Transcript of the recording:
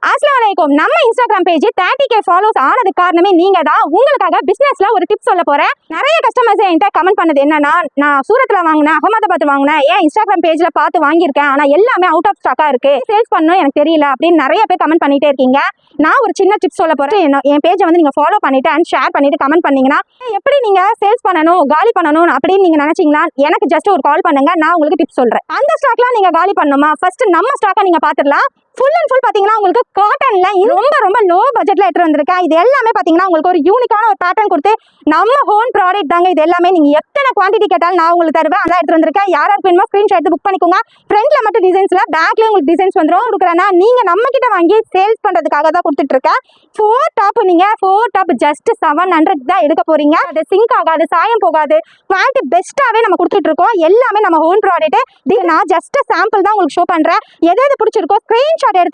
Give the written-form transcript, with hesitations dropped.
அஸ்ஸலாமு அலைக்கும். நம்ம இன்ஸ்டாகிராம் பேஜ் 30K ஃபாலோஸ் ஆனதுக்கு காரணமே நீங்க தான். உங்களுக்காக பிசினஸ்ல ஒரு டிப்ஸ் சொல்ல போறேன். நிறைய கஸ்டமர்ஸ் என்கிட்ட கமெண்ட் பண்ணது என்னன்னா, நான் சூரத்ல வாங்கினேன், அகமதாபாத் வாங்கினேன், ஏன் இன்ஸ்டாகிராம் பேஜ்ல பார்த்து வாங்கியிருக்கேன், ஆனா எல்லாமே அவுட் ஆஃப் ஸ்டாக்கா இருக்கு, சேல்ஸ் பண்ணணும் எனக்கு தெரியல அப்படின்னு நிறைய பேர் கமெண்ட் பண்ணிட்டே இருக்கீங்க. நான் ஒரு சின்ன டிப்ஸ் சொல்ல போறேன். என் பேஜை வந்து நீங்க ஃபாலோ பண்ணிட்டு அண்ட் ஷேர் பண்ணிட்டு கமெண்ட் பண்ணீங்கன்னா, எப்படி நீங்க சேல்ஸ் பண்ணணும், காலி பண்ணணும் அப்படின்னு நீங்க நினைச்சீங்களா, எனக்கு ஜஸ்ட் ஒரு கால் பண்ணுங்க, நான் உங்களுக்கு டிப்ஸ் சொல்றேன். அந்த ஸ்டாக்லாம் நீங்க காலி பண்ணணுமா, ஃபர்ஸ்ட் நம்ம ஸ்டாக்கை நீங்க பாத்துடலாம். ஃபுல் அண்ட் ஃபுல் பாத்தீங்கன்னா உங்களுக்கு காட்டன்ல ரொம்ப ரொம்ப லோ பட்ஜெட்ல எடுத்து வந்திருக்கேன். இது எல்லாமே பாத்தீங்கன்னா உங்களுக்கு ஒரு யூனிக்கான ஒரு பேட்டர்ன் கொடுத்து நம்ம ஹோன் ப்ராடக்ட் தாங்க. இது எல்லாமே நீங்க எத்தனை குவான்டிட்டி கேட்டாலும் நான் உங்களுக்கு தருவேன். அதான் எடுத்து வந்திருக்கேன். யாராருக்கு வேணுமோ ஸ்கிரீன்ஷாட் எடுத்து புக் பண்ணிக்கோங்க. ஃப்ரண்ட்ல மட்டும் டிசைன்ஸ்ல, பேக்லயும் உங்களுக்கு டிசைன்ஸ் வந்துடும். கொடுக்குறேன்னா நீங்க நம்ம கிட்ட வாங்கி சேல்ஸ் பண்றதுக்காக தான் கொடுத்துட்டு இருக்கேன். 4 டாப் ஜஸ்ட் 700 தான் எடுக்க போறீங்க. அது சிங்க் ஆகாது, சாயம் போகாது, குவாலிட்டி பெஸ்ட்டாவே நம்ம கொடுத்துட்டு இருக்கோம். எல்லாமே நம்ம ஹோன் ப்ராடக்ட். நான் ஜஸ்ட் சாம்பிள் தான் உங்களுக்கு ஷோ பண்றேன். எது பிடிச்சிருக்கோ ஸ்கிரீன்ஷாட் எடுத்து